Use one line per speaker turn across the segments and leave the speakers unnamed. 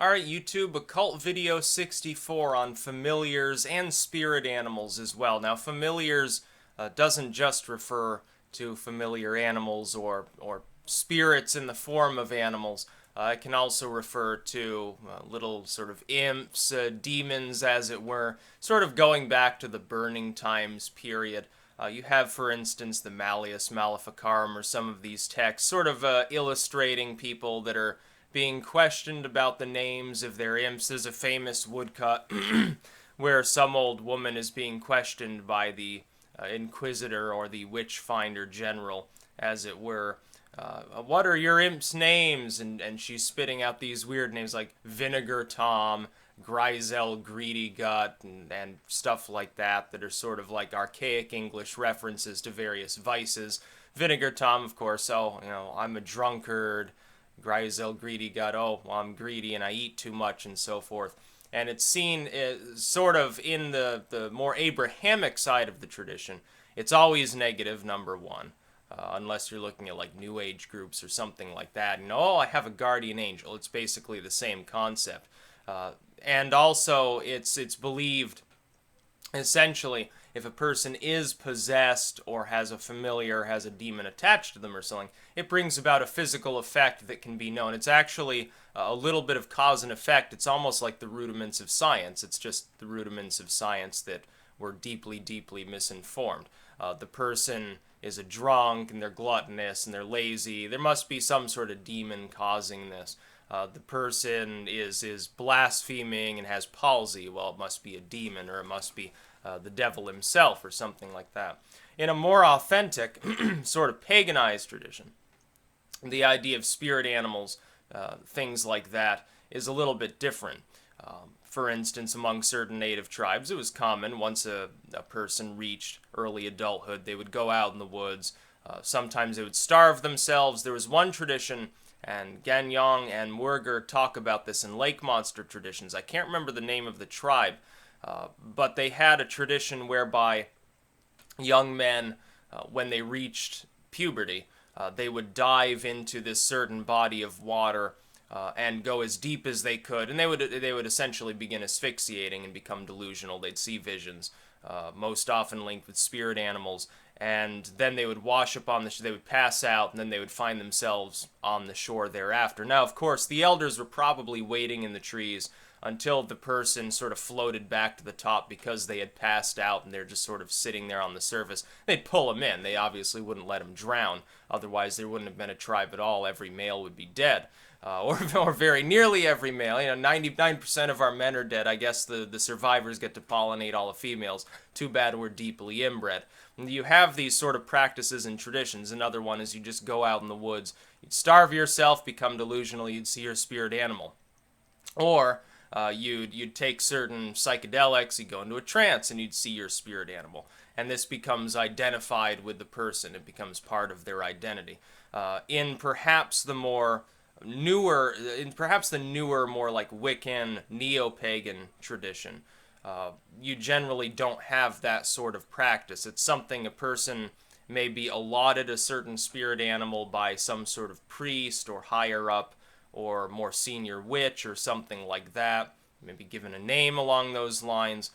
Alright YouTube, Occult video 64 on familiars and spirit animals as well. Now familiars doesn't just refer to familiar animals or spirits in the form of animals. It can also refer to little sort of imps, demons as it were, sort of going back to the Burning Times period. You have, for instance, the Malleus Maleficarum or some of these texts sort of illustrating people that are being questioned about the names of their imps. There's a famous woodcut where some old woman is being questioned by the inquisitor or the witch finder general, as it were. What are your imps' names? And she's spitting out these weird names like Vinegar Tom, Gryzel Greedy Gut, and stuff like that are sort of like archaic English references to various vices. Vinegar Tom, of course, I'm a drunkard. Gryzel Greedy Gut, well, I'm greedy and I eat too much and so forth. And it's seen sort of in the more Abrahamic side of the tradition. It's always negative, number one. Unless you're looking at like New Age groups or something like that. And I have a guardian angel. It's basically the same concept. And also, it's believed, essentially, if a person is possessed or has a familiar, has a demon attached to them or something, it brings about a physical effect that can be known. It's actually a little bit of cause and effect. It's almost like the rudiments of science. It's just the rudiments of science that were deeply, deeply misinformed. The person is a drunk and they're gluttonous and they're lazy. There must be some sort of demon causing this. The person is blaspheming and has palsy. Well, it must be a demon, or it must be the devil himself or something like that. In a more authentic, sort of paganized tradition, the idea of spirit animals, things like that, is a little bit different. For instance, among certain native tribes, it was common once a person reached early adulthood, they would go out in the woods. Sometimes they would starve themselves. There was one tradition, and Ganyong and Murger talk about this in lake monster traditions. I can't remember the name of the tribe, but they had a tradition whereby young men, when they reached puberty, they would dive into this certain body of water and go as deep as they could, and they would essentially begin asphyxiating and become delusional. They'd see visions, most often linked with spirit animals, and then they would wash up on they would pass out, and then they would find themselves on the shore thereafter. Now, of course, the elders were probably waiting in the trees until the person sort of floated back to the top because they had passed out and they're just sort of sitting there on the surface. They'd pull them in. They obviously wouldn't let them drown. Otherwise, there wouldn't have been a tribe at all. Every male would be dead. Or very nearly every male. 99% of our men are dead. I guess the survivors get to pollinate all the females. Too bad we're deeply inbred. And you have these sort of practices and traditions. Another one is you just go out in the woods. You'd starve yourself, become delusional, you'd see your spirit animal. Or you'd take certain psychedelics, you'd go into a trance, and you'd see your spirit animal. And this becomes identified with the person. It becomes part of their identity. In perhaps the newer, more like Wiccan, neo-pagan tradition, you generally don't have that sort of practice. It's something a person may be allotted a certain spirit animal by some sort of priest or higher up or more senior witch or something like that, maybe given a name along those lines,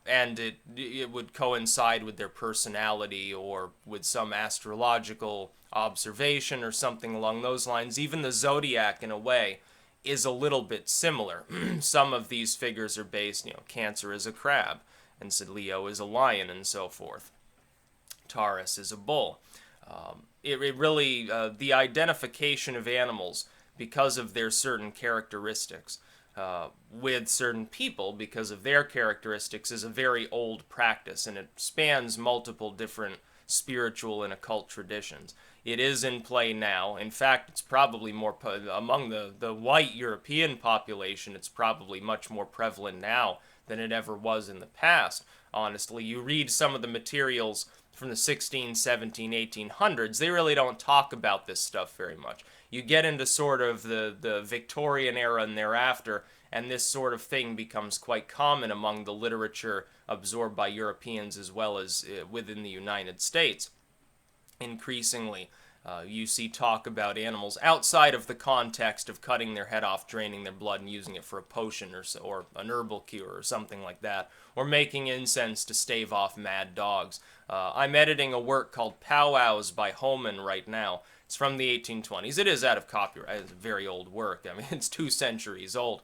and it would coincide with their personality or with some astrological observation or something along those lines. Even the zodiac, in a way, is a little bit similar. Some of these figures are based, Cancer is a crab, and Leo is a lion, and so forth. Taurus is a bull. It really, the identification of animals because of their certain characteristics with certain people because of their characteristics is a very old practice, and it spans multiple different spiritual and occult traditions. It is in play now. In fact, it's probably more among the white European population. It's probably much more prevalent now than it ever was in the past. Honestly, you read some of the materials from the 16, 17, 1800s, they really don't talk about this stuff very much. You get into sort of the Victorian era and thereafter, and this sort of thing becomes quite common among the literature absorbed by Europeans as well as within the United States. Increasingly, You see talk about animals outside of the context of cutting their head off, draining their blood, and using it for a potion or an herbal cure or something like that, or making incense to stave off mad dogs. I'm editing a work called Powwows by Homan right now. It's from the 1820s. It is out of copyright. It's a very old work. I mean, it's 2 centuries old.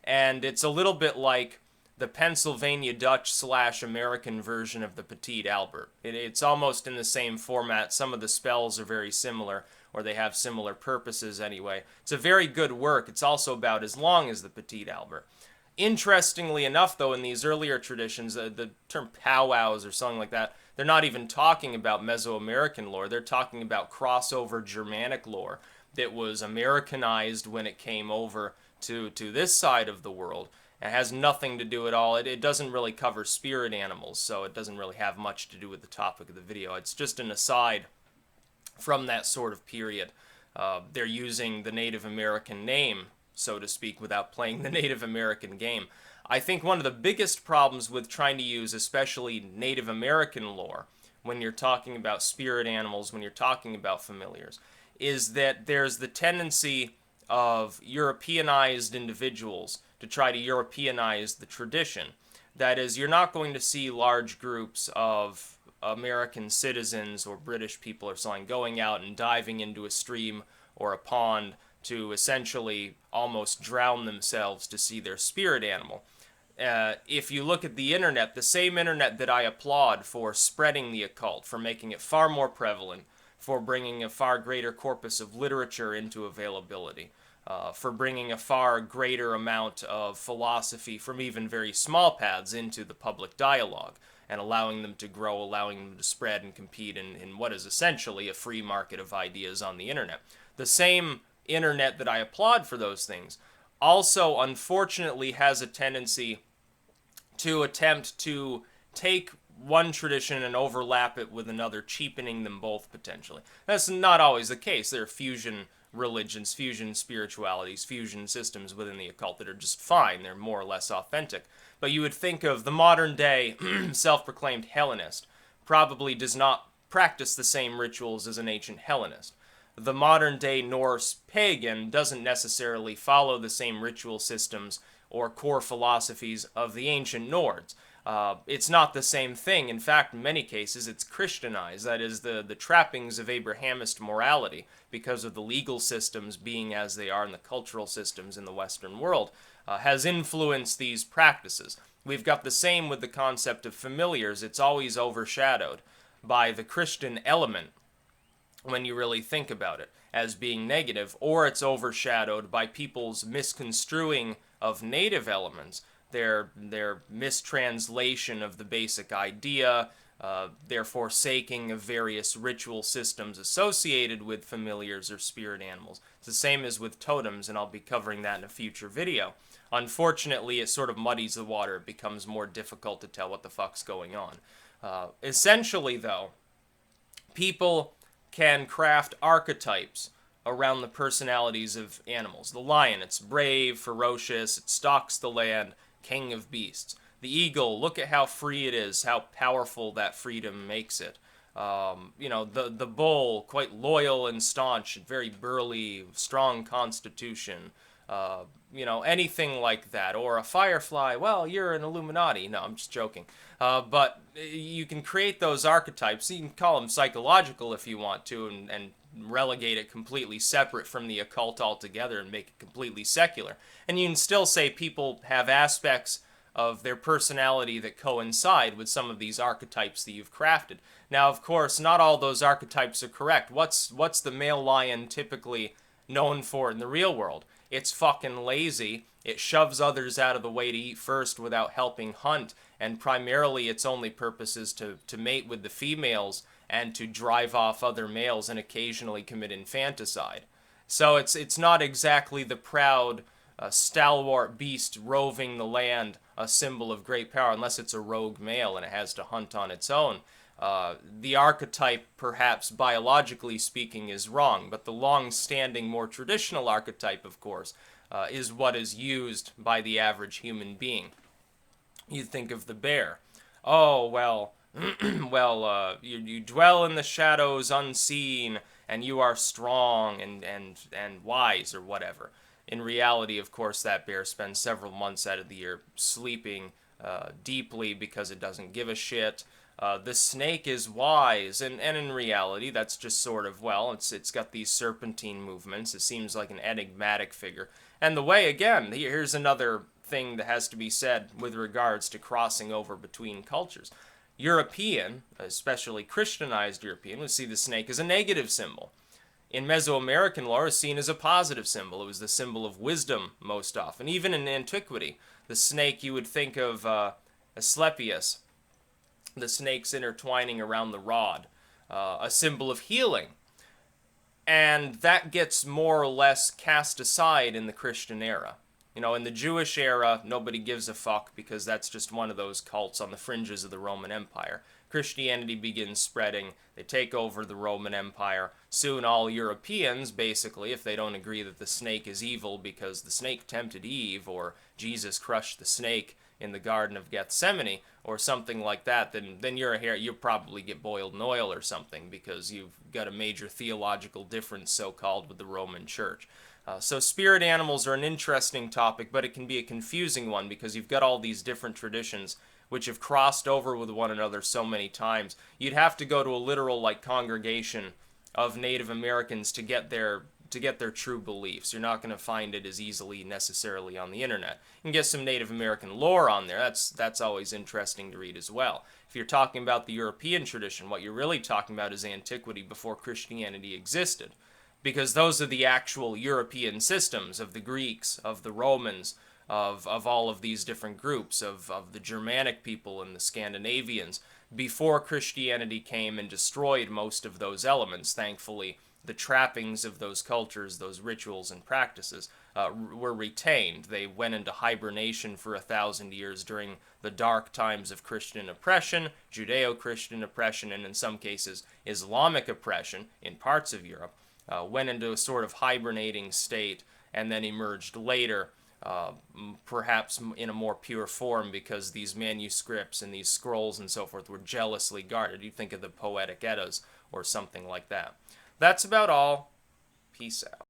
And it's a little bit like the Pennsylvania Dutch / American version of the Petit Albert. It's almost in the same format. Some of the spells are very similar, or they have similar purposes anyway. It's a very good work. It's also about as long as the Petit Albert. Interestingly enough, though, in these earlier traditions, the term powwows or something like that, they're not even talking about Mesoamerican lore. They're talking about crossover Germanic lore that was Americanized when it came over to this side of the world. It has nothing to do at all. It doesn't really cover spirit animals, so it doesn't really have much to do with the topic of the video. It's just an aside from that sort of period. They're using the Native American name, so to speak, without playing the Native American game. I think one of the biggest problems with trying to use especially Native American lore when you're talking about spirit animals, when you're talking about familiars, is that there's the tendency of Europeanized individuals to try to Europeanize the tradition. That is, you're not going to see large groups of American citizens or British people or something going out and diving into a stream or a pond to essentially almost drown themselves to see their spirit animal. If you look at the internet, the same internet that I applaud for spreading the occult, for making it far more prevalent, for bringing a far greater corpus of literature into availability, for bringing a far greater amount of philosophy from even very small paths into the public dialogue, and allowing them to grow, allowing them to spread and compete in what is essentially a free market of ideas on the internet. The same internet that I applaud for those things also unfortunately has a tendency to attempt to take one tradition and overlap it with another, cheapening them both potentially. That's not always the case. There are fusion religions, fusion spiritualities, fusion systems within the occult that are just fine. They're more or less authentic. But you would think of the modern day self-proclaimed Hellenist probably does not practice the same rituals as an ancient Hellenist. The modern day Norse pagan doesn't necessarily follow the same ritual systems or core philosophies of the ancient Nords. It's not the same thing. In fact, in many cases, it's Christianized. That is, the trappings of Abrahamist morality, because of the legal systems being as they are in the cultural systems in the Western world, has influenced these practices. We've got the same with the concept of familiars. It's always overshadowed by the Christian element when you really think about it as being negative, or it's overshadowed by people's misconstruing of native elements, their mistranslation of the basic idea, their forsaking of various ritual systems associated with familiars or spirit animals. It's the same as with totems, and I'll be covering that in a future video. Unfortunately, it sort of muddies the water. It becomes more difficult to tell what the fuck's going on. Essentially, though, people can craft archetypes around the personalities of animals. The lion, it's brave, ferocious, it stalks the land, king of beasts. The eagle, look at how free it is, how powerful that freedom makes it. The bull, quite loyal and staunch, very burly, strong constitution. Anything like that. Or a firefly, well, you're an Illuminati. No, I'm just joking. But you can create those archetypes. You can call them psychological if you want to, and relegate it completely separate from the occult altogether and make it completely secular. And you can still say people have aspects of their personality that coincide with some of these archetypes that you've crafted. Now, of course, not all those archetypes are correct. What's the male lion typically known for in the real world? It's fucking lazy. It shoves others out of the way to eat first without helping hunt, and primarily its only purpose is to mate with the females and to drive off other males and occasionally commit infanticide. So it's not exactly the proud, stalwart beast roving the land, a symbol of great power, unless it's a rogue male and it has to hunt on its own. The archetype, perhaps biologically speaking, is wrong, but the long-standing, more traditional archetype, of course, is what is used by the average human being. You think of the bear. Oh, well, you dwell in the shadows unseen, and you are strong and wise or whatever. In reality, of course, that bear spends several months out of the year sleeping deeply because it doesn't give a shit. The snake is wise, and in reality, that's just sort of, well, it's got these serpentine movements. It seems like an enigmatic figure. And the way, again, here's another thing that has to be said with regards to crossing over between cultures. European, especially Christianized European, would see the snake as a negative symbol. In Mesoamerican lore, is seen as a positive symbol. It was the symbol of wisdom most often. Even in antiquity, the snake, you would think of Asclepius, the snakes intertwining around the rod, a symbol of healing. And that gets more or less cast aside in the Christian era. You know, in the Jewish era, nobody gives a fuck because that's just one of those cults on the fringes of the Roman Empire. Christianity begins spreading. They take over the Roman Empire. Soon all Europeans, basically, if they don't agree that the snake is evil because the snake tempted Eve, or Jesus crushed the snake in the Garden of Gethsemane, or something like that, then you probably get boiled in oil or something because you've got a major theological difference, so-called, with the Roman Church. So spirit animals are an interesting topic, but it can be a confusing one because you've got all these different traditions which have crossed over with one another so many times. You'd have to go to a literal congregation of Native Americans to get their true beliefs. You're not going to find it as easily necessarily on the internet. You can get some Native American lore on there. That's always interesting to read as well. If you're talking about the European tradition, what you're really talking about is antiquity before Christianity existed. Because those are the actual European systems of the Greeks, of the Romans, of all of these different groups, of the Germanic people and the Scandinavians, before Christianity came and destroyed most of those elements. Thankfully, the trappings of those cultures, those rituals and practices, were retained. They went into hibernation for 1,000 years during the dark times of Christian oppression, Judeo-Christian oppression, and in some cases Islamic oppression in parts of Europe. Went into a sort of hibernating state and then emerged later, perhaps in a more pure form because these manuscripts and these scrolls and so forth were jealously guarded. You think of the Poetic Eddas or something like that. That's about all. Peace out.